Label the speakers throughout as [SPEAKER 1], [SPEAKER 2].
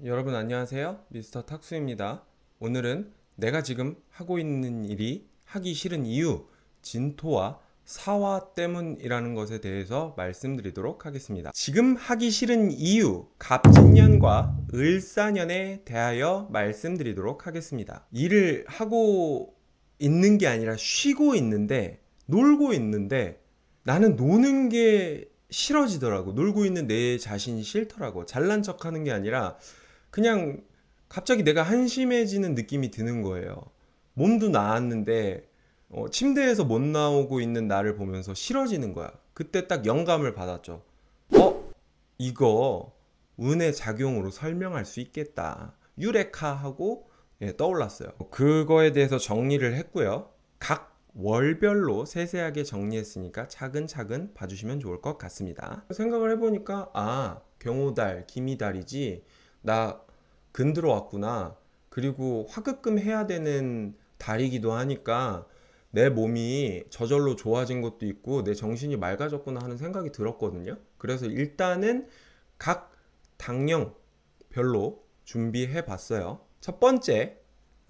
[SPEAKER 1] 여러분 안녕하세요. 미스터 탁수입니다. 오늘은 내가 지금 하고 있는 일이 하기 싫은 이유, 진토와 사화 때문이라는 것에 대해서 말씀드리도록 하겠습니다. 지금 하기 싫은 이유, 갑진년과 을사년에 대하여 말씀드리도록 하겠습니다. 일을 하고 있는 게 아니라 쉬고 있는데, 놀고 있는데 나는 노는 게 싫어지더라고. 놀고 있는 내 자신이 싫더라고. 잘난 척 하는 게 아니라 그냥 갑자기 내가 한심해지는 느낌이 드는 거예요. 몸도 나았는데 침대에서 못 나오고 있는 나를 보면서 싫어지는 거야. 그때 딱 영감을 받았죠. 이거 운의 작용으로 설명할 수 있겠다. 유레카 하고 떠올랐어요. 그거에 대해서 정리를 했고요. 각 월별로 세세하게 정리했으니까 차근차근 봐주시면 좋을 것 같습니다. 생각을 해보니까 경호달, 기미달이지 나 근 들어왔구나. 그리고 화급금 해야 되는 달이기도 하니까 내 몸이 저절로 좋아진 것도 있고 내 정신이 맑아졌구나 하는 생각이 들었거든요. 그래서 일단은 각 당령별로 준비해 봤어요. 첫 번째,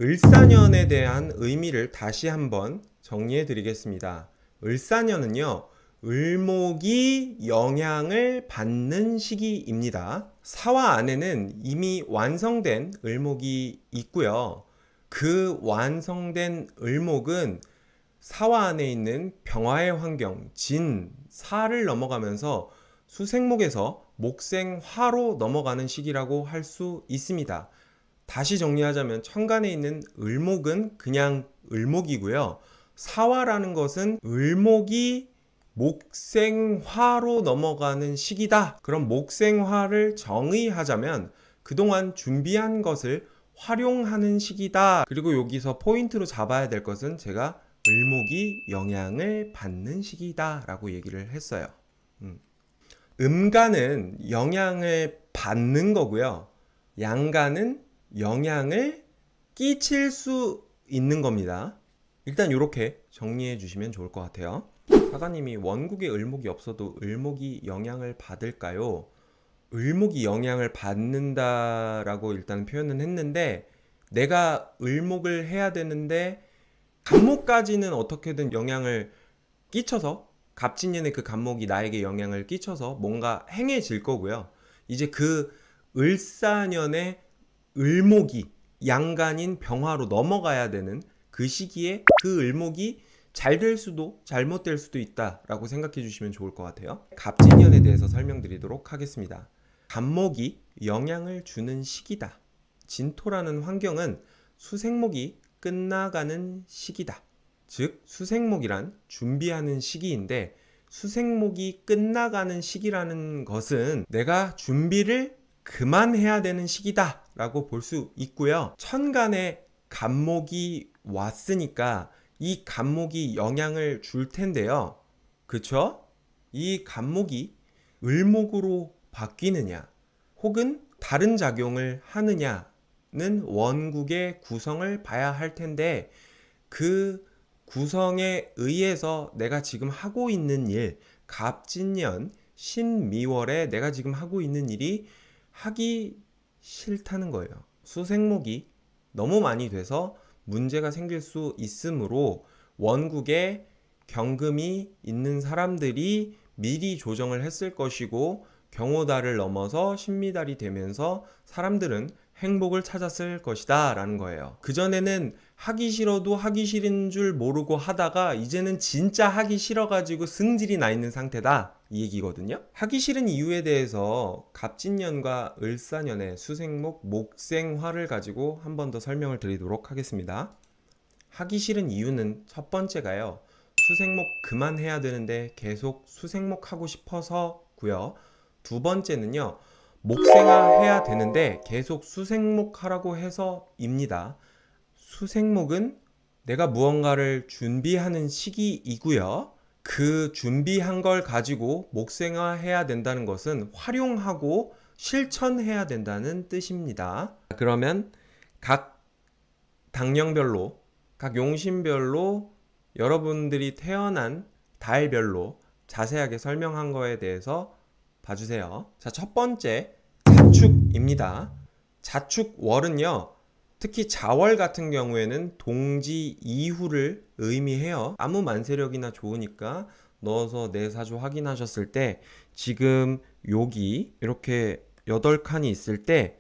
[SPEAKER 1] 을사년에 대한 의미를 다시 한번 정리해 드리겠습니다. 을사년은요, 을목이 영향을 받는 시기입니다. 사화 안에는 이미 완성된 을목이 있고요. 그 완성된 을목은 사화 안에 있는 병화의 환경, 진, 사를 넘어가면서 수생목에서 목생화로 넘어가는 시기라고 할 수 있습니다. 다시 정리하자면 천간에 있는 을목은 그냥 을목이고요. 사화라는 것은 을목이 목생화로 넘어가는 시기다. 그럼 목생화를 정의하자면 그동안 준비한 것을 활용하는 시기다. 그리고 여기서 포인트로 잡아야 될 것은 제가 을목이 영향을 받는 시기다 라고 얘기를 했어요. 음간은 영향을 받는 거고요. 양간은 영향을 끼칠 수 있는 겁니다. 일단 이렇게 정리해 주시면 좋을 것 같아요. 사가님이 원국에 을목이 없어도 을목이 영향을 받을까요? 을목이 영향을 받는다라고 일단 표현은 했는데 내가 을목을 해야 되는데 갑목까지는 어떻게든 영향을 끼쳐서 갑진년의 그 갑목이 나에게 영향을 끼쳐서 뭔가 행해질 거고요. 이제 그 을사년의 을목이 양간인 병화로 넘어가야 되는 그 시기에 그 을목이 잘 될 수도 잘못될 수도 있다라고 생각해 주시면 좋을 것 같아요. 갑진년에 대해서 설명드리도록 하겠습니다. 갑목이 영향을 주는 시기다. 진토라는 환경은 수생목이 끝나가는 시기다. 즉 수생목이란 준비하는 시기인데 수생목이 끝나가는 시기라는 것은 내가 준비를 그만해야 되는 시기다 라고 볼 수 있고요. 천간에 갑목이 왔으니까 이 갑목이 영향을 줄 텐데요. 그쵸? 이 갑목이 을목으로 바뀌느냐 혹은 다른 작용을 하느냐는 원국의 구성을 봐야 할 텐데 그 구성에 의해서 내가 지금 하고 있는 일, 갑진년 신미월에 내가 지금 하고 있는 일이 하기 싫다는 거예요. 수생목이 너무 많이 돼서 문제가 생길 수 있으므로 원국에 경금이 있는 사람들이 미리 조정을 했을 것이고 경호달을 넘어서 신미달이 되면서 사람들은 행복을 찾았을 것이다 라는 거예요. 그전에는 하기 싫어도 하기 싫은 줄 모르고 하다가 이제는 진짜 하기 싫어가지고 승질이 나 있는 상태다 이 얘기거든요. 하기 싫은 이유에 대해서 갑진년과 을사년의 수생목 목생화를 가지고 한 번 더 설명을 드리도록 하겠습니다. 하기 싫은 이유는 첫 번째가요, 수생목 그만해야 되는데 계속 수생목 하고 싶어서고요. 두 번째는요, 목생화 해야 되는데 계속 수생목 하라고 해서입니다. 수생목은 내가 무언가를 준비하는 시기이고요. 그 준비한 걸 가지고 목생화 해야 된다는 것은 활용하고 실천해야 된다는 뜻입니다. 그러면 각 당령별로, 각 용신별로 여러분들이 태어난 달별로 자세하게 설명한 거에 대해서 봐주세요. 자, 첫 번째, 자축입니다. 자축월은요, 특히 자월 같은 경우에는 동지 이후를 의미해요. 아무 만세력이나 좋으니까 넣어서 내 사주 확인하셨을 때 지금 여기 이렇게 8칸이 있을 때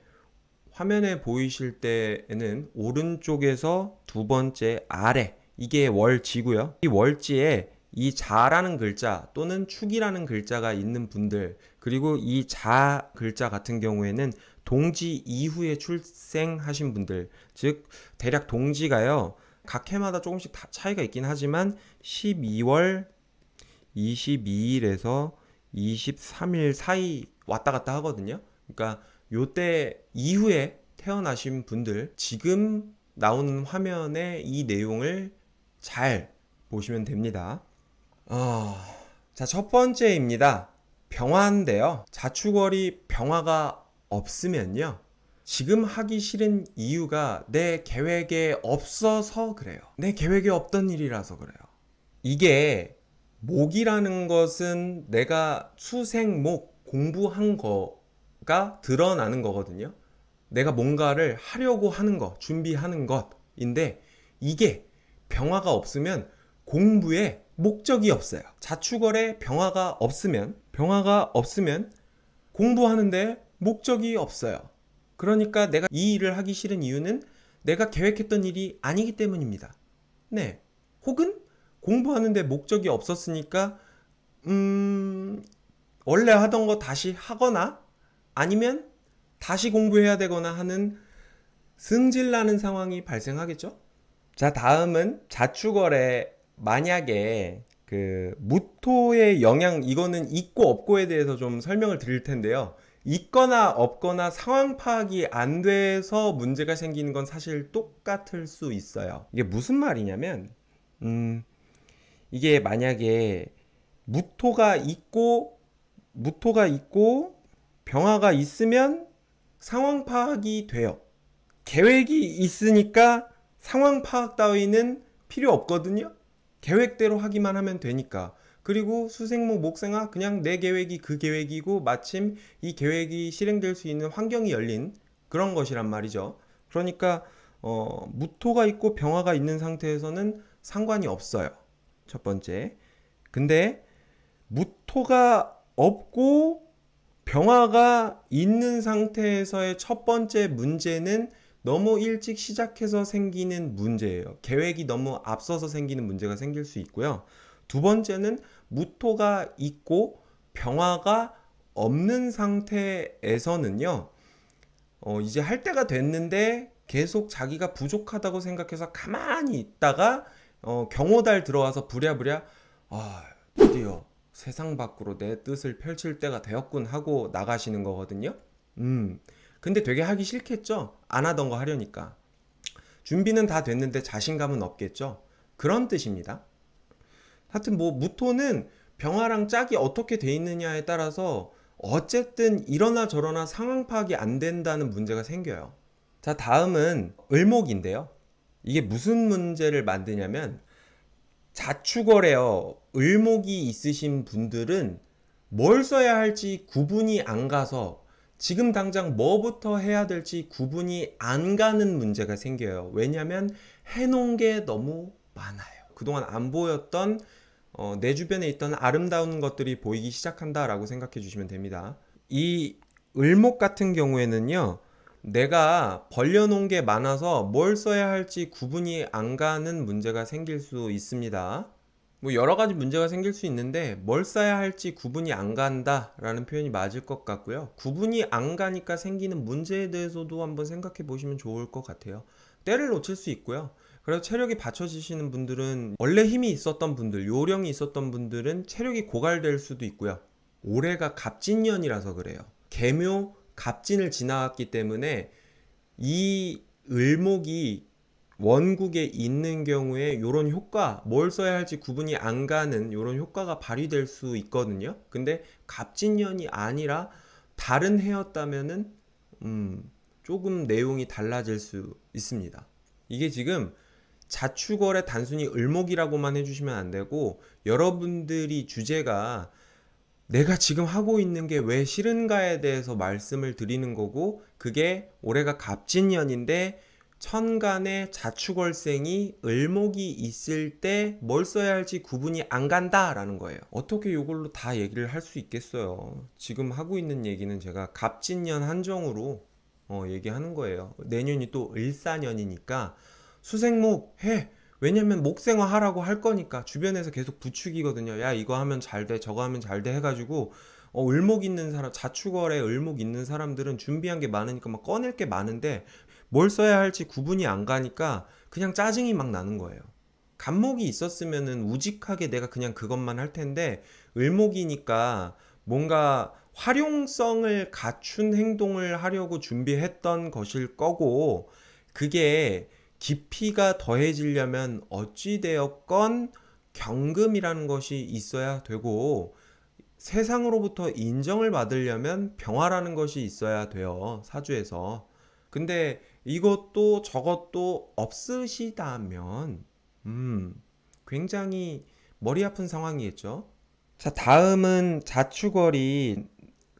[SPEAKER 1] 화면에 보이실 때에는 오른쪽에서 두 번째 아래, 이게 월지고요. 이 월지에 이 자라는 글자 또는 축이라는 글자가 있는 분들, 그리고 이 자 글자 같은 경우에는 동지 이후에 출생하신 분들, 즉 대략 동지가요, 각 해마다 조금씩 차이가 있긴 하지만 12월 22일에서 23일 사이 왔다 갔다 하거든요. 그러니까 요때 이후에 태어나신 분들, 지금 나오는 화면에 이 내용을 잘 보시면 됩니다. 자, 첫 번째입니다. 병화인데요. 자축월이 병화가 없으면요, 지금 하기 싫은 이유가 내 계획에 없어서 그래요. 내 계획에 없던 일이라서 그래요. 이게 목이라는 것은 내가 수생목 공부한 거가 드러나는 거거든요. 내가 뭔가를 하려고 하는 거, 준비하는 것인데, 이게 병화가 없으면 공부에 목적이 없어요. 자축월에 병화가 없으면 공부하는데 목적이 없어요. 그러니까 내가 이 일을 하기 싫은 이유는 내가 계획했던 일이 아니기 때문입니다. 네. 혹은 공부하는데 목적이 없었으니까 원래 하던 거 다시 하거나 아니면 다시 공부해야 되거나 하는 승질나는 상황이 발생하겠죠? 자, 다음은 자축월에 만약에 그 무토의 영향, 이거는 있고 없고에 대해서 좀 설명을 드릴 텐데요. 있거나 없거나 상황 파악이 안 돼서 문제가 생기는 건 사실 똑같을 수 있어요. 이게 무슨 말이냐면, 이게 만약에 무토가 있고 병화가 있으면 상황 파악이 돼요. 계획이 있으니까 상황 파악 따위는 필요 없거든요. 계획대로 하기만 하면 되니까. 그리고 수생목 목생화, 그냥 내 계획이 그 계획이고 마침 이 계획이 실행될 수 있는 환경이 열린 그런 것이란 말이죠. 그러니까 무토가 있고 병화가 있는 상태에서는 상관이 없어요. 첫 번째. 근데 무토가 없고 병화가 있는 상태에서의 첫 번째 문제는 너무 일찍 시작해서 생기는 문제예요. 계획이 너무 앞서서 생기는 문제가 생길 수 있고요. 두 번째는 무토가 있고 병화가 없는 상태에서는요, 이제 할 때가 됐는데 계속 자기가 부족하다고 생각해서 가만히 있다가 경호달 들어와서 부랴부랴 드디어 세상 밖으로 내 뜻을 펼칠 때가 되었군 하고 나가시는 거거든요. 근데 되게 하기 싫겠죠? 안 하던 거 하려니까. 준비는 다 됐는데 자신감은 없겠죠? 그런 뜻입니다. 하여튼 뭐 무토는 병화랑 짝이 어떻게 돼 있느냐에 따라서 어쨌든 이러나 저러나 상황 파악이 안 된다는 문제가 생겨요. 자, 다음은 을목인데요. 이게 무슨 문제를 만드냐면, 자축월에요, 을목이 있으신 분들은 뭘 써야 할지 구분이 안 가서 지금 당장 뭐부터 해야 될지 구분이 안 가는 문제가 생겨요. 왜냐면 해놓은 게 너무 많아요. 그동안 안 보였던 내 주변에 있던 아름다운 것들이 보이기 시작한다라고 생각해 주시면 됩니다. 이 을목 같은 경우에는요, 내가 벌려놓은 게 많아서 뭘 써야 할지 구분이 안 가는 문제가 생길 수 있습니다. 뭐 여러 가지 문제가 생길 수 있는데 뭘 써야 할지 구분이 안 간다 라는 표현이 맞을 것 같고요. 구분이 안 가니까 생기는 문제에 대해서도 한번 생각해 보시면 좋을 것 같아요. 때를 놓칠 수 있고요. 그래서 체력이 받쳐지시는 분들은, 원래 힘이 있었던 분들, 요령이 있었던 분들은 체력이 고갈될 수도 있고요. 올해가 갑진년이라서 그래요. 계묘 갑진을 지나왔기 때문에 이 을목이 원국에 있는 경우에 요런 효과, 뭘 써야 할지 구분이 안 가는 요런 효과가 발휘될 수 있거든요. 근데 갑진년이 아니라 다른 해였다면은 조금 내용이 달라질 수 있습니다. 이게 지금 자축월에 단순히 을목이라고만 해주시면 안 되고, 여러분들이 주제가 내가 지금 하고 있는 게 왜 싫은가에 대해서 말씀을 드리는 거고, 그게 올해가 갑진년인데 천간에 자축월생이 을목이 있을 때 뭘 써야 할지 구분이 안 간다라는 거예요. 어떻게 이걸로 다 얘기를 할 수 있겠어요. 지금 하고 있는 얘기는 제가 갑진년 한정으로 얘기하는 거예요. 내년이 또 을사년이니까 수생목 해. 왜냐면 목생화 하라고 할 거니까 주변에서 계속 부추기거든요. 야, 이거 하면 잘 돼, 저거 하면 잘 돼 해가지고 을목 있는 사람, 자축월에 을목 있는 사람들은 준비한 게 많으니까 막 꺼낼 게 많은데 뭘 써야 할지 구분이 안 가니까 그냥 짜증이 막 나는 거예요. 간목이 있었으면은 우직하게 내가 그냥 그것만 할 텐데 을목이니까 뭔가 활용성을 갖춘 행동을 하려고 준비했던 것일 거고, 그게 깊이가 더해지려면 어찌되었건 경금이라는 것이 있어야 되고, 세상으로부터 인정을 받으려면 병화라는 것이 있어야 돼요, 사주에서. 근데 이것도 저것도 없으시다면 굉장히 머리 아픈 상황이겠죠. 자, 다음은 자축월이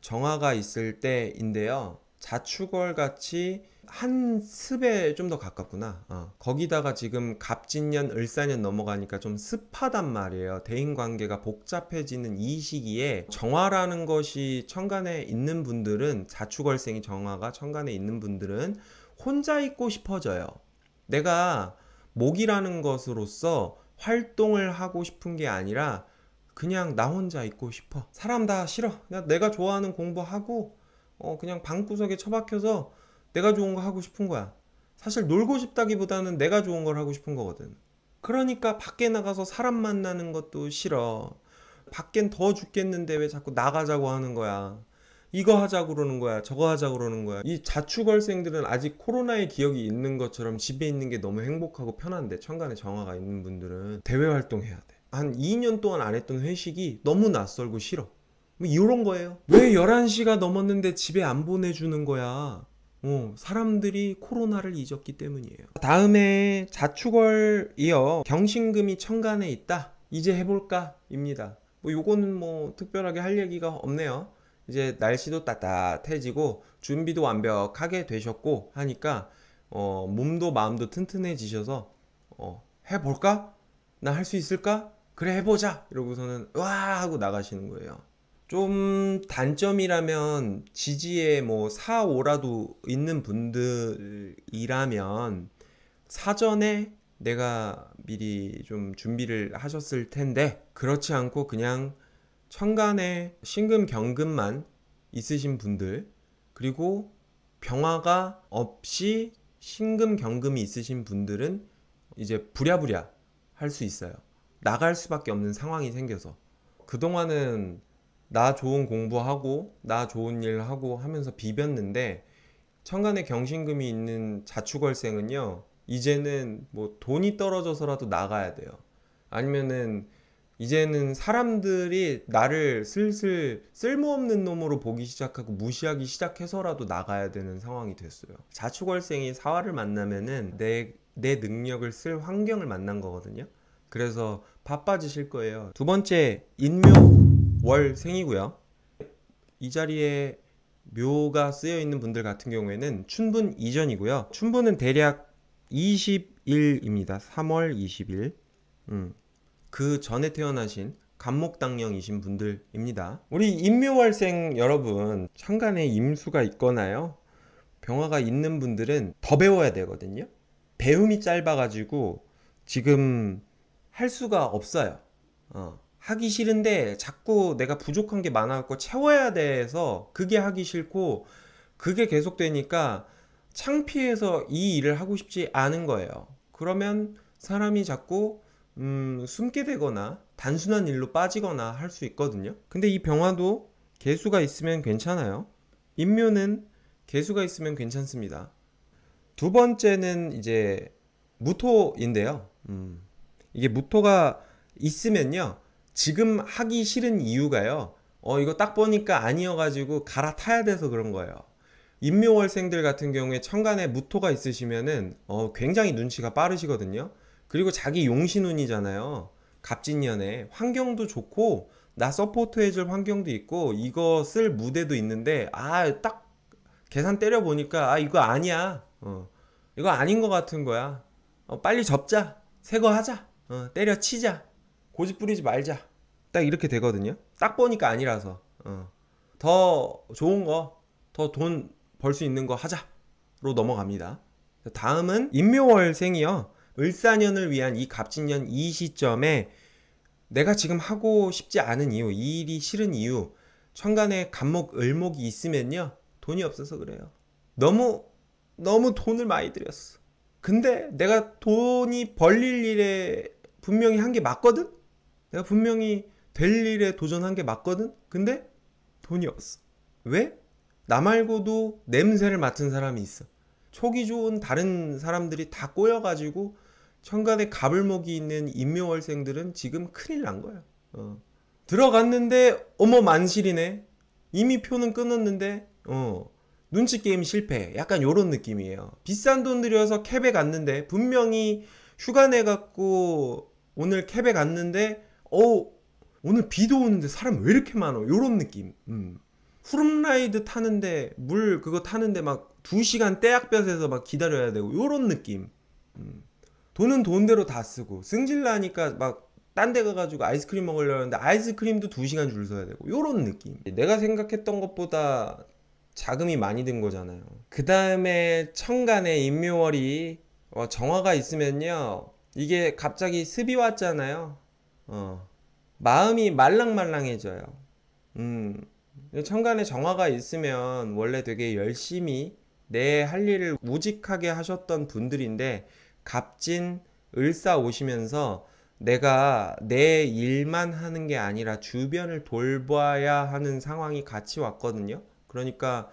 [SPEAKER 1] 정화가 있을 때인데요. 자축월 같이 한 습에 좀 더 가깝구나. 거기다가 지금 갑진년, 을사년 넘어가니까 좀 습하단 말이에요. 대인관계가 복잡해지는 이 시기에 정화라는 것이 천간에 있는 분들은, 자축월생이 정화가 천간에 있는 분들은 혼자 있고 싶어져요. 내가 목이라는 것으로서 활동을 하고 싶은 게 아니라 그냥 나 혼자 있고 싶어. 사람 다 싫어. 그냥 내가 좋아하는 공부하고 그냥 방구석에 처박혀서 내가 좋은 거 하고 싶은 거야. 사실 놀고 싶다기보다는 내가 좋은 걸 하고 싶은 거거든. 그러니까 밖에 나가서 사람 만나는 것도 싫어. 밖엔 더 죽겠는데 왜 자꾸 나가자고 하는 거야. 이거 하자고 그러는 거야. 저거 하자고 그러는 거야. 이 자축월생들은 아직 코로나의 기억이 있는 것처럼 집에 있는 게 너무 행복하고 편한데, 천간에 정화가 있는 분들은 대외 활동해야 돼. 한 2년 동안 안 했던 회식이 너무 낯설고 싫어. 뭐 이런 거예요. 왜 11시가 넘었는데 집에 안 보내주는 거야. 사람들이 코로나를 잊었기 때문이에요. 다음에 자축월이요. 경신금이 천간에 있다. 이제 해볼까? 입니다. 뭐 요거는 뭐 특별하게 할 얘기가 없네요. 이제 날씨도 따뜻해지고 준비도 완벽하게 되셨고 하니까 몸도 마음도 튼튼해지셔서 해볼까? 나 할 수 있을까? 그래, 해보자! 이러고서는 와 하고 나가시는 거예요. 좀 단점이라면 지지에 뭐 4, 5라도 있는 분들이라면 사전에 내가 미리 좀 준비를 하셨을 텐데, 그렇지 않고 그냥 천간에 신금 경금만 있으신 분들, 그리고 병화가 없이 신금 경금이 있으신 분들은 이제 부랴부랴 할 수 있어요. 나갈 수밖에 없는 상황이 생겨서. 그동안은 나 좋은 공부하고 나 좋은 일 하고 하면서 비볐는데, 천간에 경신금이 있는 자축월생은요, 이제는 뭐 돈이 떨어져서라도 나가야 돼요. 아니면은 이제는 사람들이 나를 슬슬 쓸모없는 놈으로 보기 시작하고 무시하기 시작해서라도 나가야 되는 상황이 됐어요. 자축월생이 사화를 만나면은 내 능력을 쓸 환경을 만난 거거든요. 그래서 바빠지실 거예요. 두 번째, 인묘월생이고요. 이 자리에 묘가 쓰여 있는 분들 같은 경우에는 춘분 이전이고요. 춘분은 대략 20일입니다. 3월 20일. 그 전에 태어나신 간목당령이신 분들입니다. 우리 인묘월생 여러분, 천간에 임수가 있거나요, 병화가 있는 분들은 더 배워야 되거든요. 배움이 짧아가지고 지금 할 수가 없어요. 하기 싫은데 자꾸 내가 부족한 게 많아갖고 채워야 돼서 그게 하기 싫고, 그게 계속되니까 창피해서 이 일을 하고 싶지 않은 거예요. 그러면 사람이 자꾸 숨게 되거나 단순한 일로 빠지거나 할 수 있거든요. 근데 이 병화도 개수가 있으면 괜찮아요. 인묘는 개수가 있으면 괜찮습니다. 두 번째는 이제 무토인데요. 이게 무토가 있으면요, 지금 하기 싫은 이유가요, 이거 딱 보니까 아니어가지고 갈아타야 돼서 그런 거예요. 인묘월생들 같은 경우에 천간에 무토가 있으시면은 굉장히 눈치가 빠르시거든요. 그리고 자기 용신운이잖아요. 갑진년에 환경도 좋고 나 서포트 해줄 환경도 있고 이거 쓸 무대도 있는데 딱 계산 때려 보니까 이거 아니야. 이거 아닌 것 같은 거야. 빨리 접자. 새 거 하자. 때려치자. 고집 부리지 말자. 딱 이렇게 되거든요. 딱 보니까 아니라서. 더 좋은 거, 더 돈 벌 수 있는 거 하자로 넘어갑니다. 다음은 임묘월생이요. 을사년을 위한 이 갑진년 이 시점에 내가 지금 하고 싶지 않은 이유, 이 일이 싫은 이유, 천간에 갑목, 을목이 있으면요. 돈이 없어서 그래요. 너무 돈을 많이 들였어. 근데 내가 돈이 벌릴 일에 분명히 한 게 맞거든? 내가 분명히 될 일에 도전한 게 맞거든? 근데 돈이 없어. 왜? 나 말고도 냄새를 맡은 사람이 있어. 촉이 좋은 다른 사람들이 다 꼬여가지고 천간에 갑을목이 있는 임묘월생들은 지금 큰일 난 거야. 들어갔는데 어머 만실이네. 이미 표는 끊었는데 눈치 게임 실패. 약간 요런 느낌이에요. 비싼 돈 들여서 캡에 갔는데 분명히 휴가 내갖고 오늘 캡에 갔는데 오늘 비도 오는데 사람 왜 이렇게 많어? 요런 느낌. 후룸라이드 타는데 물 그거 타는데 막 2시간 떼약볕에서 막 기다려야 되고 요런 느낌. 돈은 돈대로 다 쓰고 승질나니까 막 딴 데 가가지고 아이스크림 먹으려는데 아이스크림도 2시간 줄 서야 되고 요런 느낌. 내가 생각했던 것보다 자금이 많이 든 거잖아요. 그 다음에 천간에 임묘월이 정화가 있으면요 이게 갑자기 습이 왔잖아요. 마음이 말랑말랑해져요. 천간에 정화가 있으면 원래 되게 열심히 내 할 일을 우직하게 하셨던 분들인데 갑진 을사 오시면서 내가 내 일만 하는 게 아니라 주변을 돌봐야 하는 상황이 같이 왔거든요. 그러니까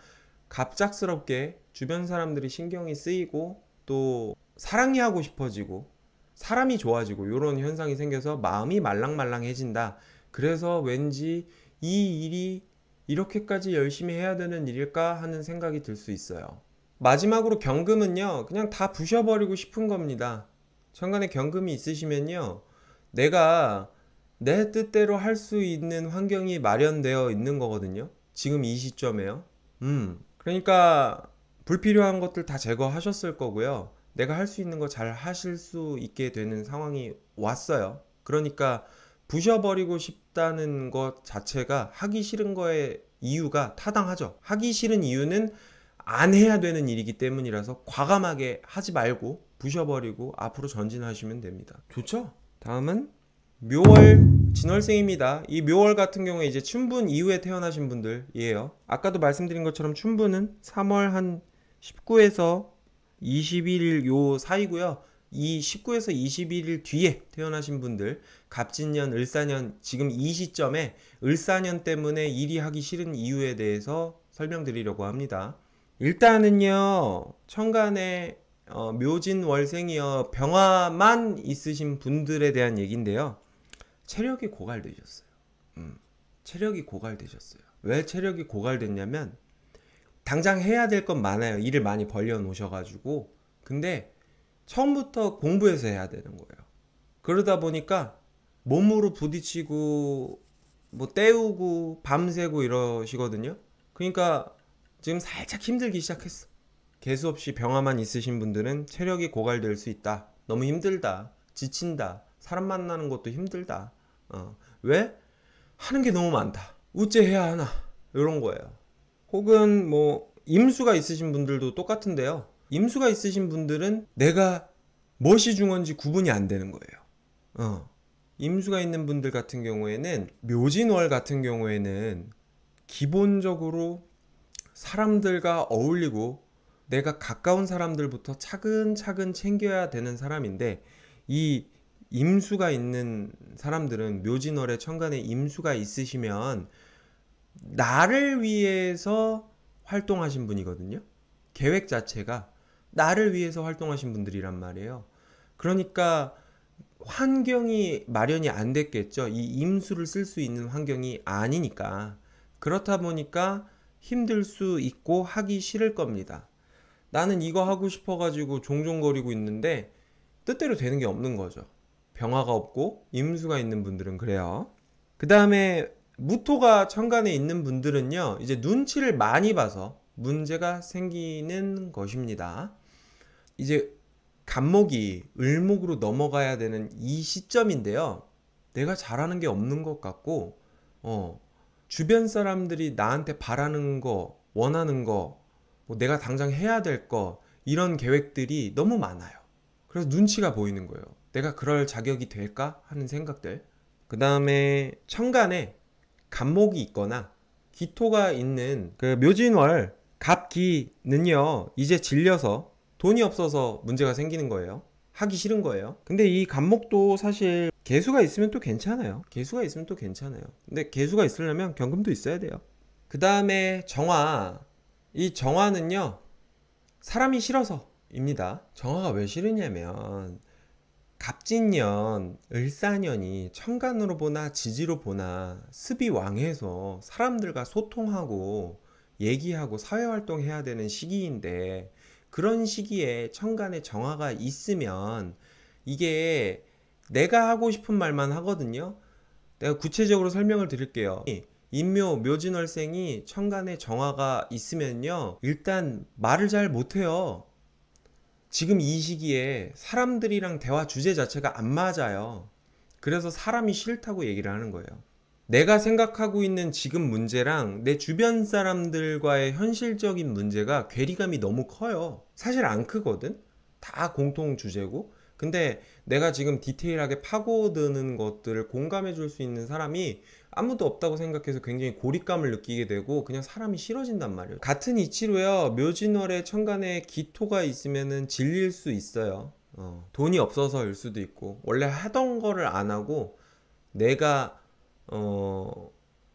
[SPEAKER 1] 갑작스럽게 주변 사람들이 신경이 쓰이고 또 사랑이 하고 싶어지고 사람이 좋아지고 이런 현상이 생겨서 마음이 말랑말랑해진다. 그래서 왠지 이 일이 이렇게까지 열심히 해야 되는 일일까 하는 생각이 들 수 있어요. 마지막으로 경금은요 그냥 다 부셔버리고 싶은 겁니다. 천간에 경금이 있으시면요 내가 내 뜻대로 할 수 있는 환경이 마련되어 있는 거거든요. 지금 이 시점에요. 그러니까 불필요한 것들 다 제거하셨을 거고요. 내가 할 수 있는 거 잘 하실 수 있게 되는 상황이 왔어요. 그러니까 부셔버리고 싶다는 것 자체가 하기 싫은 거의 이유가 타당하죠. 하기 싫은 이유는 안 해야 되는 일이기 때문이라서 과감하게 하지 말고 부셔버리고 앞으로 전진하시면 됩니다. 좋죠? 다음은 묘월 진월생입니다. 이 묘월 같은 경우에 이제 춘분 이후에 태어나신 분들이에요. 아까도 말씀드린 것처럼 춘분은 3월 한 19에서 21일 요 사이고요. 이 19에서 21일 뒤에 태어나신 분들 갑진년, 을사년 지금 이 시점에 을사년 때문에 일이 하기 싫은 이유에 대해서 설명드리려고 합니다. 일단은요 천간에 묘진월생이요 병화만 있으신 분들에 대한 얘기인데요. 체력이 고갈되셨어요. 체력이 고갈되셨어요. 왜 체력이 고갈됐냐면 당장 해야 될 건 많아요. 일을 많이 벌려 놓으셔가지고. 근데 처음부터 공부해서 해야 되는 거예요. 그러다 보니까 몸으로 부딪히고 뭐 때우고 밤새고 이러시거든요. 그러니까 지금 살짝 힘들기 시작했어. 개수 없이 병화만 있으신 분들은 체력이 고갈될 수 있다. 너무 힘들다. 지친다. 사람 만나는 것도 힘들다. 왜? 하는 게 너무 많다. 어째 해야 하나? 이런 거예요. 혹은 뭐 임수가 있으신 분들도 똑같은데요. 임수가 있으신 분들은 내가 무엇이 중요한지 구분이 안 되는 거예요. 임수가 있는 분들 같은 경우에는 묘진월 같은 경우에는 기본적으로 사람들과 어울리고 내가 가까운 사람들부터 차근차근 챙겨야 되는 사람인데 이 임수가 있는 사람들은 묘진월에 천간에 임수가 있으시면 나를 위해서 활동하신 분이거든요. 계획 자체가 나를 위해서 활동하신 분들이란 말이에요. 그러니까 환경이 마련이 안 됐겠죠. 이 임수를 쓸 수 있는 환경이 아니니까. 그렇다 보니까 힘들 수 있고 하기 싫을 겁니다. 나는 이거 하고 싶어가지고 종종거리고 있는데 뜻대로 되는 게 없는 거죠. 병화가 없고 임수가 있는 분들은 그래요. 그 다음에 무토가 천간에 있는 분들은요, 이제 눈치를 많이 봐서 문제가 생기는 것입니다. 이제 간목이 을목으로 넘어가야 되는 이 시점인데요. 내가 잘하는 게 없는 것 같고, 주변 사람들이 나한테 바라는 거, 원하는 거, 뭐 내가 당장 해야 될 거, 이런 계획들이 너무 많아요. 그래서 눈치가 보이는 거예요. 내가 그럴 자격이 될까? 하는 생각들. 그 다음에 천간에 간목이 있거나 기토가 있는 그 묘진월 갑기는요, 이제 질려서 돈이 없어서 문제가 생기는 거예요. 하기 싫은 거예요. 근데 이 간목도 사실 개수가 있으면 또 괜찮아요. 개수가 있으면 또 괜찮아요. 근데 개수가 있으려면 경금도 있어야 돼요. 그 다음에 정화. 이 정화는요, 사람이 싫어서입니다. 정화가 왜 싫으냐면 갑진년, 을사년이 천간으로 보나 지지로 보나 습이 왕해서 사람들과 소통하고 얘기하고 사회활동 해야 되는 시기인데, 그런 시기에 천간에 정화가 있으면 이게 내가 하고 싶은 말만 하거든요. 내가 구체적으로 설명을 드릴게요. 인묘, 묘진월생이 천간에 정화가 있으면요, 일단 말을 잘 못해요. 지금 이 시기에 사람들이랑 대화 주제 자체가 안 맞아요. 그래서 사람이 싫다고 얘기를 하는 거예요. 내가 생각하고 있는 지금 문제랑 내 주변 사람들과의 현실적인 문제가 괴리감이 너무 커요. 사실 안 크거든? 다 공통 주제고. 근데 내가 지금 디테일하게 파고드는 것들을 공감해 줄 수 있는 사람이 아무도 없다고 생각해서 굉장히 고립감을 느끼게 되고 그냥 사람이 싫어진단 말이에요. 같은 이치로요, 묘진월에 천간에 기토가 있으면은 질릴 수 있어요. 돈이 없어서일 수도 있고, 원래 하던 거를 안 하고 내가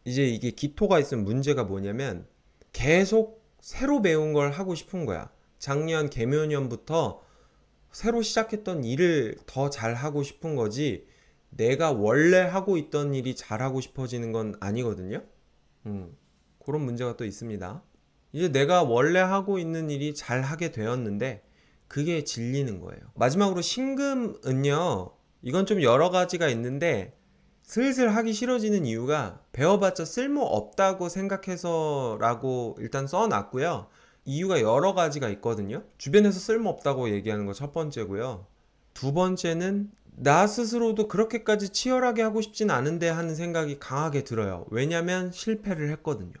[SPEAKER 1] 이제 이게 기토가 있으면 문제가 뭐냐면 계속 새로 배운 걸 하고 싶은 거야. 작년 개묘년부터 새로 시작했던 일을 더 잘하고 싶은 거지, 내가 원래 하고 있던 일이 잘하고 싶어지는 건 아니거든요. 그런 문제가 또 있습니다. 이제 내가 원래 하고 있는 일이 잘하게 되었는데 그게 질리는 거예요. 마지막으로 신금은요, 이건 좀 여러 가지가 있는데 슬슬 하기 싫어지는 이유가 배워봤자 쓸모없다고 생각해서라고 일단 써놨고요. 이유가 여러 가지가 있거든요. 주변에서 쓸모없다고 얘기하는 거 첫 번째고요. 두 번째는 나 스스로도 그렇게까지 치열하게 하고 싶진 않은데 하는 생각이 강하게 들어요. 왜냐면 실패를 했거든요.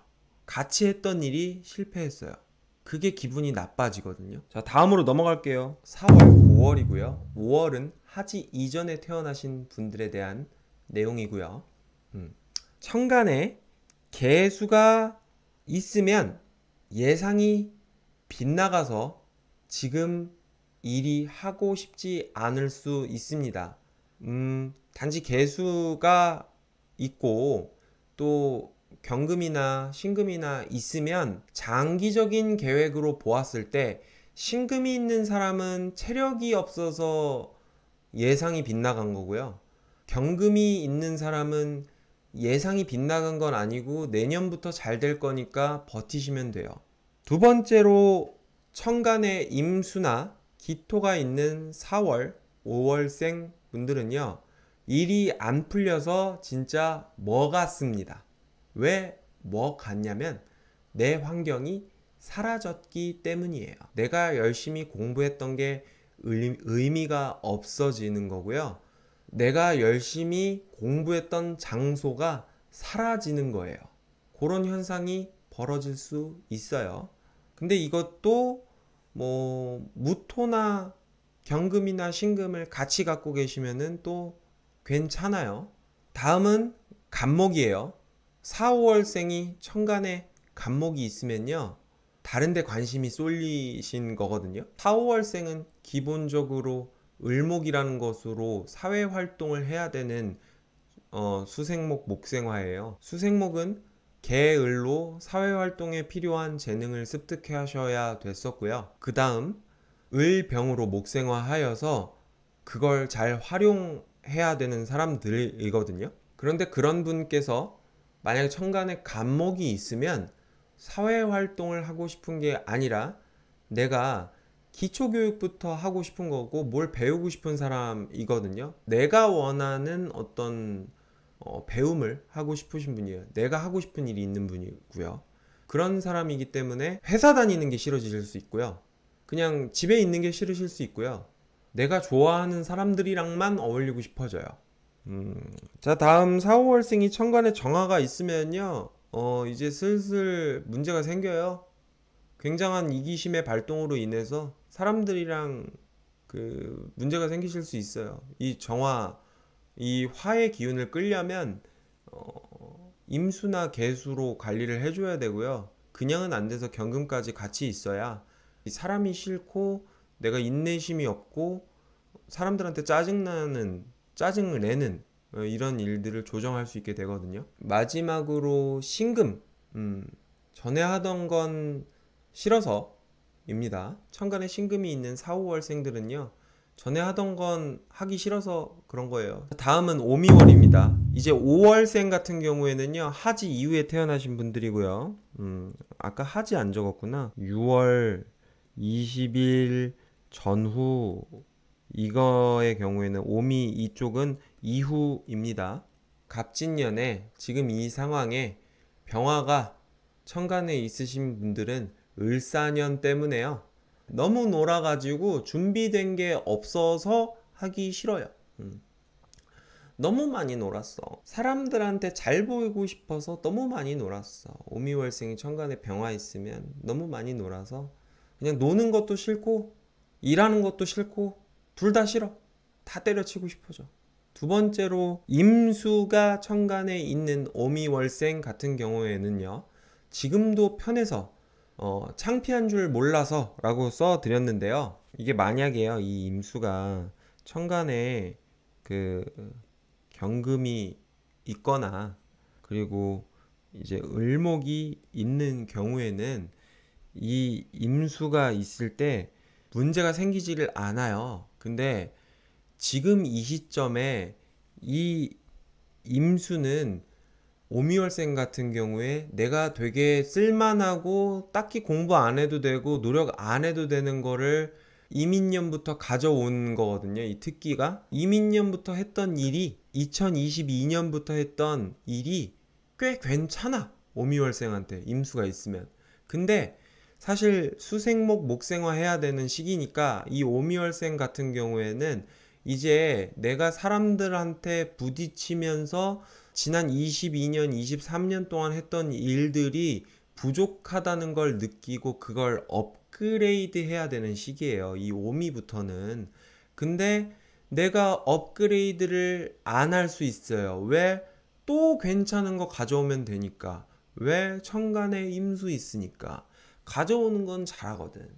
[SPEAKER 1] 같이 했던 일이 실패했어요. 그게 기분이 나빠지거든요. 자, 다음으로 넘어갈게요. 4월, 5월이고요. 5월은 하지 이전에 태어나신 분들에 대한 내용이고요. 천간에 개수가 있으면 예상이 빗나가서 지금 일이 하고 싶지 않을 수 있습니다. 단지 개수가 있고 또 경금이나 신금이나 있으면 장기적인 계획으로 보았을 때 신금이 있는 사람은 체력이 없어서 예상이 빗나간 거고요. 경금이 있는 사람은 예상이 빗나간 건 아니고 내년부터 잘 될 거니까 버티시면 돼요. 두 번째로 천간에 임수나 기토가 있는 4월, 5월생 분들은요, 일이 안 풀려서 진짜 뭐 같습니다. 왜 뭐 같냐면 내 환경이 사라졌기 때문이에요. 내가 열심히 공부했던 게 의미가 없어지는 거고요. 내가 열심히 공부했던 장소가 사라지는 거예요. 그런 현상이 벌어질 수 있어요. 근데 이것도 뭐 무토나 경금이나 신금을 같이 갖고 계시면은 또 괜찮아요. 다음은 간목이에요. 4, 5월생이 천간에 간목이 있으면요, 다른 데 관심이 쏠리신 거거든요. 4, 5월생은 기본적으로 을목이라는 것으로 사회활동을 해야 되는 수생목 목생화예요. 수생목은 개을로 사회활동에 필요한 재능을 습득해 하셔야 됐었고요. 그 다음 을병으로 목생화하여서 그걸 잘 활용해야 되는 사람들이거든요. 그런데 그런 분께서 만약에 천간에 간목이 있으면 사회활동을 하고 싶은 게 아니라 내가 기초교육부터 하고 싶은 거고 뭘 배우고 싶은 사람이거든요. 내가 원하는 어떤 배움을 하고 싶으신 분이에요. 내가 하고 싶은 일이 있는 분이고요. 그런 사람이기 때문에 회사 다니는 게 싫어지실 수 있고요. 그냥 집에 있는 게 싫으실 수 있고요. 내가 좋아하는 사람들이랑만 어울리고 싶어져요. 자, 다음 4, 5월생이 천간에 정화가 있으면요. 이제 슬슬 문제가 생겨요. 굉장한 이기심의 발동으로 인해서 사람들이랑 그 문제가 생기실 수 있어요. 이 정화, 이 화의 기운을 끌려면 임수나 계수로 관리를 해줘야 되고요. 그냥은 안 돼서 경금까지 같이 있어야 이 사람이 싫고 내가 인내심이 없고 사람들한테 짜증을 내는 이런 일들을 조정할 수 있게 되거든요. 마지막으로 신금, 전에 하던 건 싫어서입니다. 천간에 신금이 있는 4, 5월생들은요. 전에 하던 건 하기 싫어서 그런 거예요. 다음은 오미월입니다. 이제 5월생 같은 경우에는요. 하지 이후에 태어나신 분들이고요. 아까 하지 안 적었구나. 6월 20일 전후 이거의 경우에는 오미 이쪽은 이후입니다. 갑진년에 지금 이 상황에 병화가 천간에 있으신 분들은 을사년 때문에요. 너무 놀아가지고 준비된 게 없어서 하기 싫어요. 너무 많이 놀았어. 사람들한테 잘 보이고 싶어서 너무 많이 놀았어. 오미월생이 천간에 병화 있으면 너무 많이 놀아서 그냥 노는 것도 싫고 일하는 것도 싫고 둘 다 싫어. 다 때려치고 싶어져. 두 번째로 임수가 천간에 있는 오미월생 같은 경우에는요. 지금도 편해서 창피한 줄 몰라서 라고 써드렸는데요. 이게 만약에요. 이 임수가 천간에 그 경금이 있거나 그리고 이제 을목이 있는 경우에는 이 임수가 있을 때 문제가 생기지를 않아요. 근데 지금 이 시점에 이 임수는 오미월생 같은 경우에 내가 되게 쓸만하고 딱히 공부 안 해도 되고 노력 안 해도 되는 거를 이민년부터 가져온 거거든요. 이 특기가 이민년부터 했던 일이 2022년부터 했던 일이 꽤 괜찮아. 오미월생한테 임수가 있으면. 근데 사실 수생목 목생화 해야 되는 시기니까 이 오미월생 같은 경우에는 이제 내가 사람들한테 부딪히면서 지난 22년, 23년 동안 했던 일들이 부족하다는 걸 느끼고 그걸 업그레이드 해야 되는 시기예요. 이 오미부터는. 근데 내가 업그레이드를 안 할 수 있어요. 왜? 또 괜찮은 거 가져오면 되니까. 왜? 천간에 임수 있으니까. 가져오는 건 잘하거든.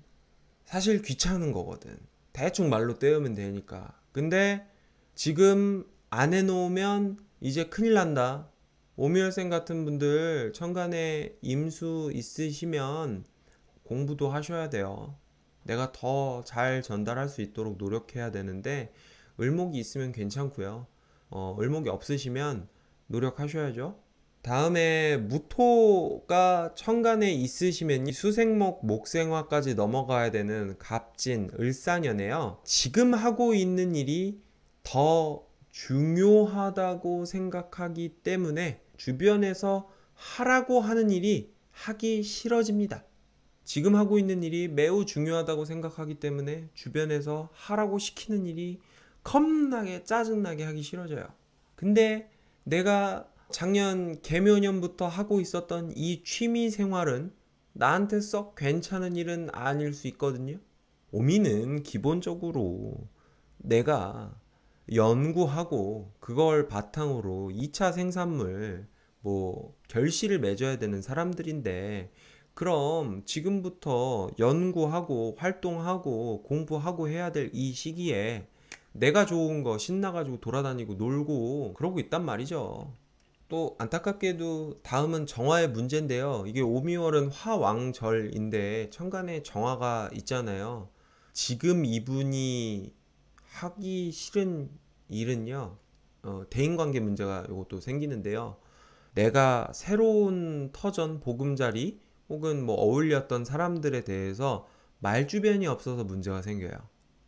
[SPEAKER 1] 사실 귀찮은 거거든. 대충 말로 때우면 되니까. 근데 지금 안 해놓으면 이제 큰일 난다. 오미월생 같은 분들 천간에 임수 있으시면 공부도 하셔야 돼요. 내가 더 잘 전달할 수 있도록 노력해야 되는데 을목이 있으면 괜찮고요. 을목이 없으시면 노력하셔야죠. 다음에 무토가 천간에 있으시면 수생목 목생화까지 넘어가야 되는 갑진 을사년에요. 지금 하고 있는 일이 더 중요하다고 생각하기 때문에 주변에서 하라고 하는 일이 하기 싫어집니다. 지금 하고 있는 일이 매우 중요하다고 생각하기 때문에 주변에서 하라고 시키는 일이 겁나게 짜증나게 하기 싫어져요. 근데 내가 작년 개묘년부터 하고 있었던 이 취미 생활은 나한테 썩 괜찮은 일은 아닐 수 있거든요. 오미는 기본적으로 내가 연구하고 그걸 바탕으로 2차 생산물 뭐 결실을 맺어야 되는 사람들인데 그럼 지금부터 연구하고 활동하고 공부하고 해야 될 이 시기에 내가 좋은 거 신나가지고 돌아다니고 놀고 그러고 있단 말이죠. 또 안타깝게도 다음은 정화의 문제인데요. 이게 오미월은 화왕절인데 천간에 정화가 있잖아요. 지금 이분이 하기 싫은 일은요. 대인관계 문제가 이것도 생기는데요. 내가 새로운 터전 보금자리 혹은 뭐 어울렸던 사람들에 대해서 말주변이 없어서 문제가 생겨요.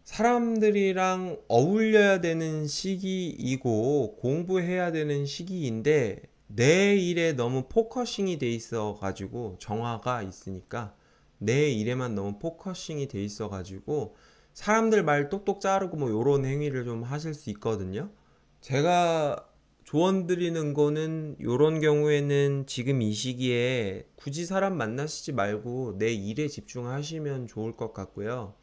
[SPEAKER 1] 사람들이랑 어울려야 되는 시기이고 공부해야 되는 시기인데 내 일에 너무 포커싱이 돼 있어 가지고 정화가 있으니까 내 일에만 너무 포커싱이 돼 있어 가지고 사람들 말 똑똑 자르고 뭐 요런 행위를 좀 하실 수 있거든요. 제가 조언 드리는 거는 요런 경우에는 지금 이 시기에 굳이 사람 만나시지 말고 내 일에 집중하시면 좋을 것 같고요.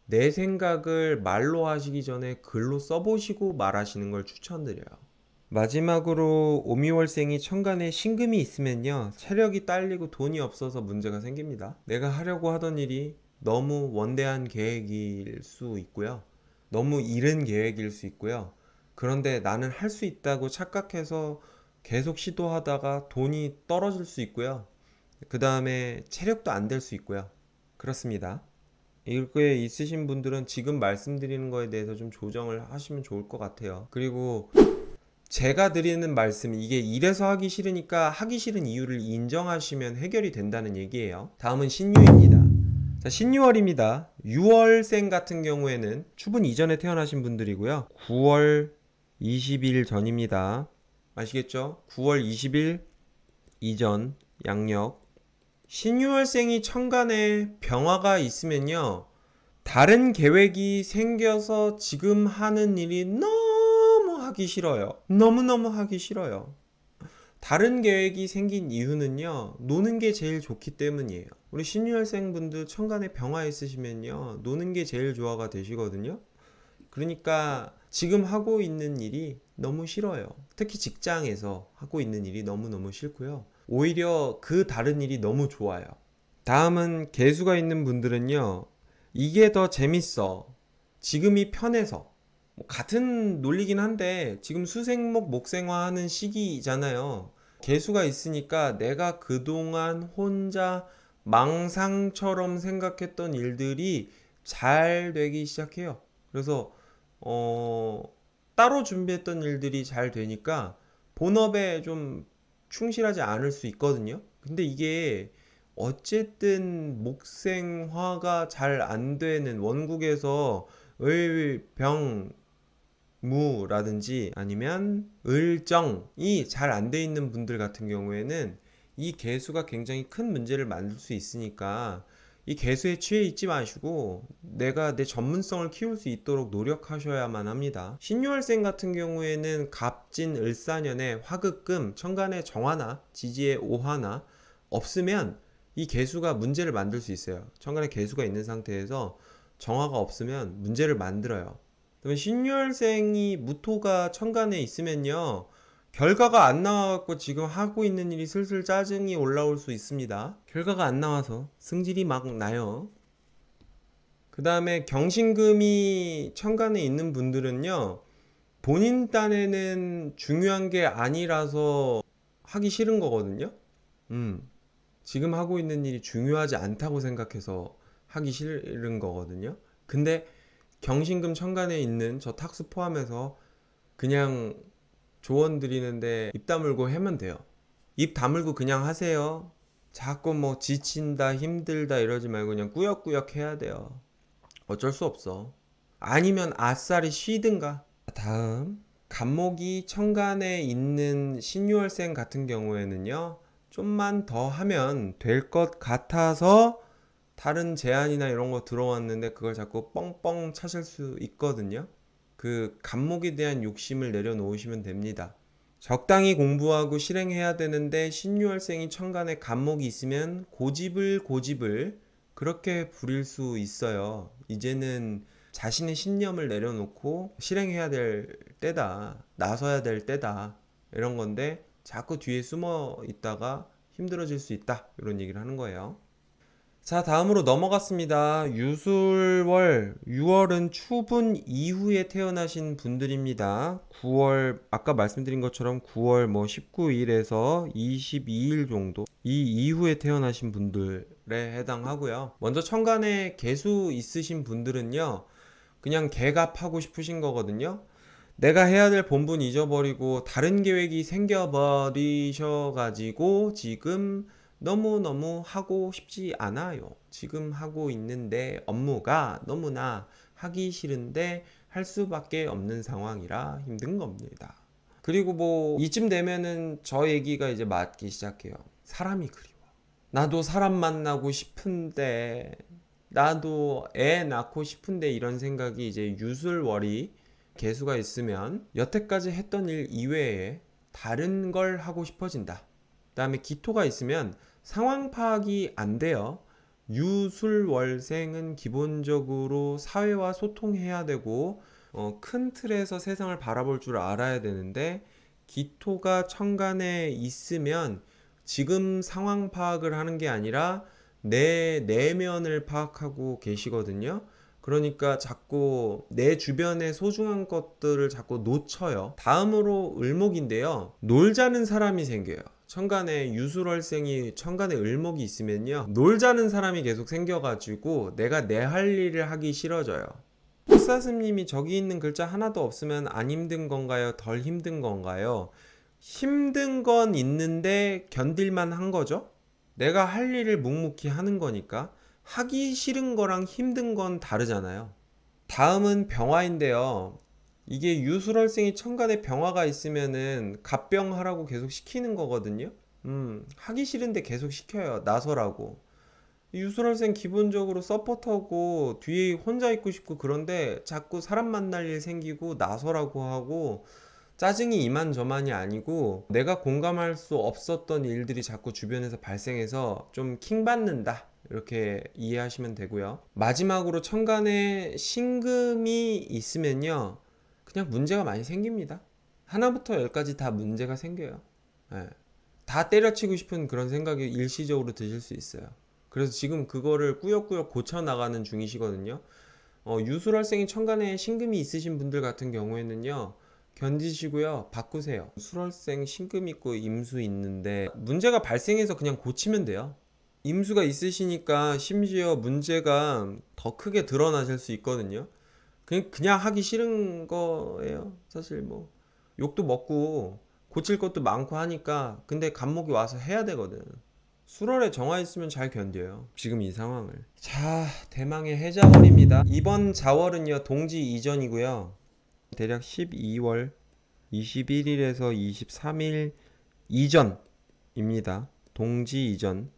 [SPEAKER 1] 내 생각을 말로 하시기 전에 글로 써보시고 말하시는 걸 추천드려요. 마지막으로 오미월생이 천간에 신금이 있으면요, 체력이 딸리고 돈이 없어서 문제가 생깁니다. 내가 하려고 하던 일이 너무 원대한 계획일 수 있고요, 너무 이른 계획일 수 있고요. 그런데 나는 할 수 있다고 착각해서 계속 시도하다가 돈이 떨어질 수 있고요. 그 다음에 체력도 안 될 수 있고요. 그렇습니다. 이거에 있으신 분들은 지금 말씀드리는 거에 대해서 좀 조정을 하시면 좋을 것 같아요. 그리고 제가 드리는 말씀, 이게 이래서 하기 싫으니까 하기 싫은 이유를 인정하시면 해결이 된다는 얘기예요. 다음은 신유입니다. 자, 신유월입니다. 6월생 같은 경우에는 추분 이전에 태어나신 분들이고요. 9월 20일 전입니다. 아시겠죠? 9월 20일 이전 양력. 신유월생이 천간에 병화가 있으면요, 다른 계획이 생겨서 지금 하는 일이 너무 하기 싫어요. 너무너무 하기 싫어요. 다른 계획이 생긴 이유는요, 노는 게 제일 좋기 때문이에요. 우리 신유월생 분들 천간에 병화 있으시면요, 노는 게 제일 좋아가 되시거든요. 그러니까 지금 하고 있는 일이 너무 싫어요. 특히 직장에서 하고 있는 일이 너무너무 싫고요. 오히려 그 다른 일이 너무 좋아요. 다음은 개수가 있는 분들은요, 이게 더 재밌어. 지금이 편해서. 뭐 같은 논리긴 한데 지금 수생목 목생화 하는 시기잖아요. 개수가 있으니까 내가 그동안 혼자 망상처럼 생각했던 일들이 잘 되기 시작해요. 그래서 따로 준비했던 일들이 잘 되니까 본업에 좀 충실하지 않을 수 있거든요. 근데 이게 어쨌든 목생화가 잘 안 되는 원국에서 을, 병, 무라든지 아니면 을정이 잘 안 돼 있는 분들 같은 경우에는 이 개수가 굉장히 큰 문제를 만들 수 있으니까 이 개수에 취해 있지 마시고 내가 내 전문성을 키울 수 있도록 노력하셔야만 합니다. 신유월생 같은 경우에는 갑진 을사년에 화극금, 천간에 정화나 지지에 오화나 없으면 이 개수가 문제를 만들 수 있어요. 천간에 개수가 있는 상태에서 정화가 없으면 문제를 만들어요. 그러면 신유월생이 무토가 천간에 있으면요, 결과가 안 나와갖고 지금 하고 있는 일이 슬슬 짜증이 올라올 수 있습니다. 결과가 안 나와서 승질이 막 나요. 그 다음에 경신금이 천간에 있는 분들은요, 본인 딴에는 중요한 게 아니라서 하기 싫은 거거든요. 지금 하고 있는 일이 중요하지 않다고 생각해서 하기 싫은 거거든요. 근데 경신금 천간에 있는 저 탁수 포함해서 그냥 조언 드리는데 입 다물고 하면 돼요. 입 다물고 그냥 하세요. 자꾸 뭐 지친다, 힘들다 이러지 말고 그냥 꾸역꾸역 해야 돼요. 어쩔 수 없어. 아니면 아싸리 쉬든가. 다음, 간목이 천간에 있는 신유월생 같은 경우에는요, 좀만 더 하면 될 것 같아서 다른 제안이나 이런 거 들어왔는데 그걸 자꾸 뻥뻥 차실 수 있거든요. 그 간목에 대한 욕심을 내려놓으시면 됩니다. 적당히 공부하고 실행해야 되는데 신유월생이 천간에 간목이 있으면 고집을 그렇게 부릴 수 있어요. 이제는 자신의 신념을 내려놓고 실행해야 될 때다, 나서야 될 때다, 이런 건데 자꾸 뒤에 숨어 있다가 힘들어질 수 있다, 이런 얘기를 하는 거예요. 자, 다음으로 넘어갔습니다. 유술월, 6월은 추분 이후에 태어나신 분들입니다. 9월, 아까 말씀드린 것처럼 9월 뭐 19일에서 22일 정도, 이 이후에 태어나신 분들에 해당하고요. 먼저 천간에 개수 있으신 분들은요, 그냥 개갑하고 싶으신 거거든요. 내가 해야 될 본분 잊어버리고 다른 계획이 생겨버리셔가지고 지금 너무너무 하고 싶지 않아요. 지금 하고 있는데 업무가 너무나 하기 싫은데 할 수밖에 없는 상황이라 힘든 겁니다. 그리고 뭐 이쯤 되면은 저 얘기가 이제 맞기 시작해요. 사람이 그리워. 나도 사람 만나고 싶은데, 나도 애 낳고 싶은데, 이런 생각이 이제 유술월이 개수가 있으면 여태까지 했던 일 이외에 다른 걸 하고 싶어진다. 그 다음에 기토가 있으면 상황 파악이 안 돼요. 유술월생은 기본적으로 사회와 소통해야 되고 큰 틀에서 세상을 바라볼 줄 알아야 되는데, 기토가 천간에 있으면 지금 상황 파악을 하는 게 아니라 내 내면을 파악하고 계시거든요. 그러니까 자꾸 내 주변의 소중한 것들을 자꾸 놓쳐요. 다음으로 을목인데요. 놀자는 사람이 생겨요. 천간에 유술월생이 천간에 을목이 있으면요, 놀자는 사람이 계속 생겨가지고 내가 내 할 일을 하기 싫어져요. 흑사슴님이 저기 있는 글자 하나도 없으면 안 힘든 건가요? 덜 힘든 건가요? 힘든 건 있는데 견딜만 한 거죠? 내가 할 일을 묵묵히 하는 거니까. 하기 싫은 거랑 힘든 건 다르잖아요. 다음은 병화인데요. 이게 유술월생이 천간에 병화가 있으면은 갑병하라고 계속 시키는 거거든요. 하기 싫은데 계속 시켜요. 나서라고. 유술월생 기본적으로 서포터고 뒤에 혼자 있고 싶고, 그런데 자꾸 사람 만날 일 생기고 나서라고 하고, 짜증이 이만저만이 아니고 내가 공감할 수 없었던 일들이 자꾸 주변에서 발생해서 좀 킹받는다, 이렇게 이해하시면 되고요. 마지막으로 천간에 신금이 있으면요, 그냥 문제가 많이 생깁니다. 하나부터 열까지 다 문제가 생겨요. 예. 다 때려치고 싶은 그런 생각이 일시적으로 드실 수 있어요. 그래서 지금 그거를 꾸역꾸역 고쳐나가는 중이시거든요. 유술월생이 천간에 신금이 있으신 분들 같은 경우에는요, 견디시고요, 바꾸세요. 술월생 신금 있고 임수 있는데 문제가 발생해서 그냥 고치면 돼요. 임수가 있으시니까 심지어 문제가 더 크게 드러나실 수 있거든요. 그냥 하기 싫은 거예요. 사실 뭐 욕도 먹고 고칠 것도 많고 하니까. 근데 간목이 와서 해야 되거든. 수월에 정화 있으면 잘 견뎌요, 지금 이 상황을. 자, 대망의 해자월입니다. 이번 자월은요, 동지 이전이고요, 대략 12월 21일에서 23일 이전입니다. 동지 이전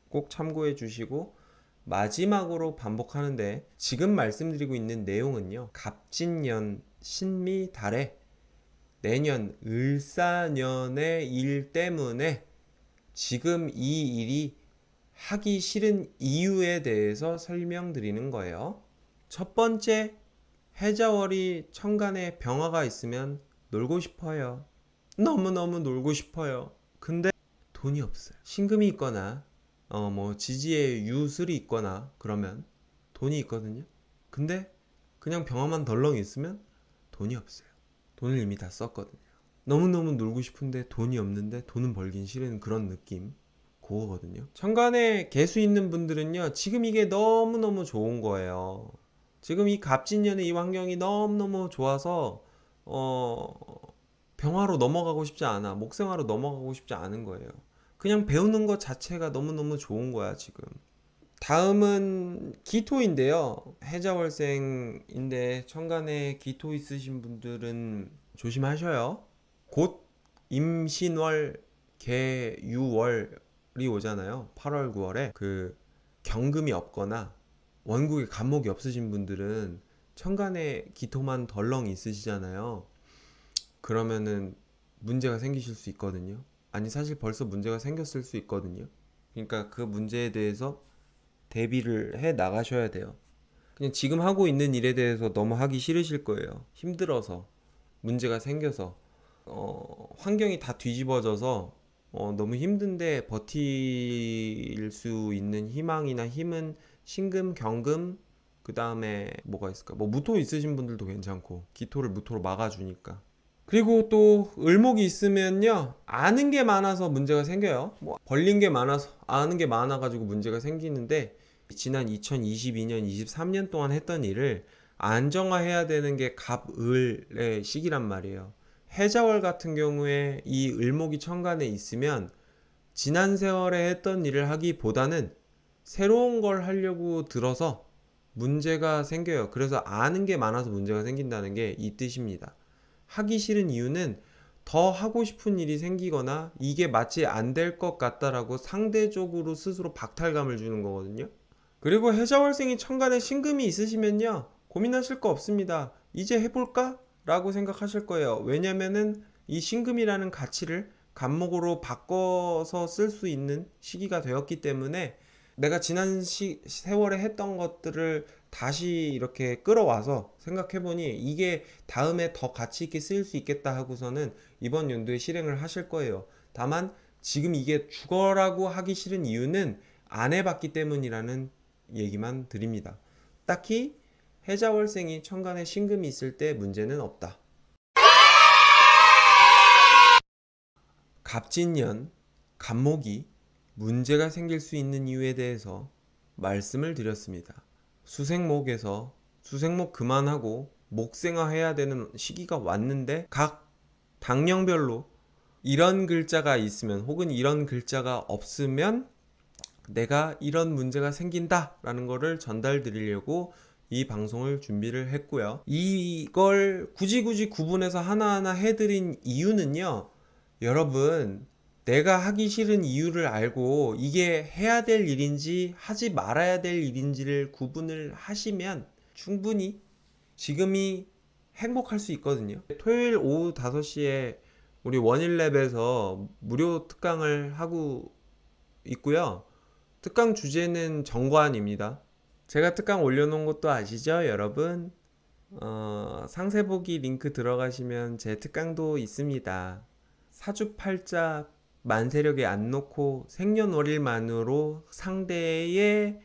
[SPEAKER 1] 꼭 참고해 주시고, 마지막으로 반복하는데, 지금 말씀드리고 있는 내용은요, 갑진년 신미 달에 내년 을사년의 일 때문에 지금 이 일이 하기 싫은 이유에 대해서 설명드리는 거예요. 첫 번째, 해자월이 천간에 병화가 있으면 놀고 싶어요. 너무너무 놀고 싶어요. 근데 돈이 없어요. 신금이 있거나 뭐 지지에 유술이 있거나 그러면 돈이 있거든요. 근데 그냥 병화만 덜렁 있으면 돈이 없어요. 돈을 이미 다 썼거든요. 너무너무 놀고 싶은데 돈이 없는데 돈은 벌긴 싫은 그런 느낌, 그거거든요. 천간에 개수 있는 분들은요, 지금 이게 너무너무 좋은 거예요. 지금 이 갑진년의 이 환경이 너무너무 좋아서 병화로 넘어가고 싶지 않아. 목생화로 넘어가고 싶지 않은 거예요. 그냥 배우는 것 자체가 너무너무 좋은 거야 지금. 다음은 기토인데요. 해자월생인데 천간에 기토 있으신 분들은 조심하셔요. 곧 임신월, 개유월이 오잖아요. 8월, 9월에 그 경금이 없거나 원국에 간목이 없으신 분들은 천간에 기토만 덜렁 있으시잖아요. 그러면은 문제가 생기실 수 있거든요. 아니, 사실 벌써 문제가 생겼을 수 있거든요. 그러니까 그 문제에 대해서 대비를 해 나가셔야 돼요. 그냥 지금 하고 있는 일에 대해서 너무 하기 싫으실 거예요. 힘들어서, 문제가 생겨서, 환경이 다 뒤집어져서 너무 힘든데 버틸 수 있는 희망이나 힘은 신금, 경금, 그 다음에 뭐가 있을까? 뭐 무토 있으신 분들도 괜찮고, 기토를 무토로 막아주니까. 그리고 또 을목이 있으면요, 아는 게 많아서 문제가 생겨요. 뭐 벌린 게 많아서, 아는 게 많아가지고 문제가 생기는데, 지난 2022년, 23년 동안 했던 일을 안정화해야 되는 게 갑을의 시기란 말이에요. 해자월 같은 경우에 이 을목이 천간에 있으면 지난 세월에 했던 일을 하기보다는 새로운 걸 하려고 들어서 문제가 생겨요. 그래서 아는 게 많아서 문제가 생긴다는 게 이 뜻입니다. 하기 싫은 이유는 더 하고 싶은 일이 생기거나 이게 마치 안 될 것 같다라고 상대적으로 스스로 박탈감을 주는 거거든요. 그리고 해자월생이 천간에 신금이 있으시면요, 고민하실 거 없습니다. 이제 해볼까? 라고 생각하실 거예요. 왜냐면은 이 신금이라는 가치를 간목으로 바꿔서 쓸 수 있는 시기가 되었기 때문에 내가 지난 세월에 했던 것들을 다시 이렇게 끌어와서 생각해보니 이게 다음에 더 가치 있게 쓰일 수 있겠다 하고서는 이번 연도에 실행을 하실 거예요. 다만 지금 이게 죽어라고 하기 싫은 이유는 안 해봤기 때문이라는 얘기만 드립니다. 딱히 해자월생이 천간에 신금이 있을 때 문제는 없다. 갑진년, 갑목이 문제가 생길 수 있는 이유에 대해서 말씀을 드렸습니다. 수생목에서 수생목 그만하고 목생화 해야 되는 시기가 왔는데 각 당령별로 이런 글자가 있으면 혹은 이런 글자가 없으면 내가 이런 문제가 생긴다 라는 거를 전달 드리려고 이 방송을 준비를 했고요. 이걸 굳이 구분해서 하나하나 해드린 이유는요, 여러분, 내가 하기 싫은 이유를 알고 이게 해야 될 일인지 하지 말아야 될 일인지를 구분을 하시면 충분히 지금이 행복할 수 있거든요. 토요일 오후 5시에 우리 원일랩에서 무료 특강을 하고 있고요. 특강 주제는 정관입니다. 제가 특강 올려놓은 것도 아시죠, 여러분? 상세보기 링크 들어가시면 제 특강도 있습니다. 사주팔자 만세력에 안 놓고 생년월일만으로 상대의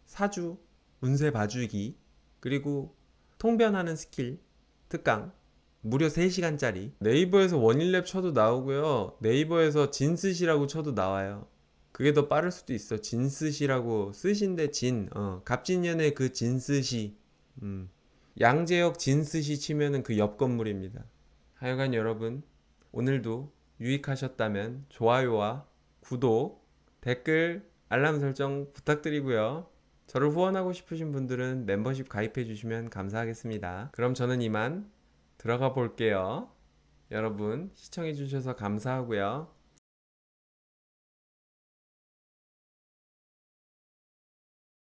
[SPEAKER 1] 사주 운세 봐주기, 그리고 통변하는 스킬 특강 무려 3시간짜리. 네이버에서 원일랩 쳐도 나오고요, 네이버에서 진쓰시라고 쳐도 나와요. 그게 더 빠를 수도 있어. 진쓰시라고 쓰신데 갑진년의 그 진쓰시, 양재역 진쓰시 치면은 그 옆 건물입니다. 하여간 여러분, 오늘도 유익하셨다면 좋아요와 구독, 댓글, 알람 설정 부탁드리고요. 저를 후원하고 싶으신 분들은 멤버십 가입해 주시면 감사하겠습니다. 그럼 저는 이만 들어가 볼게요. 여러분 시청해 주셔서 감사하고요.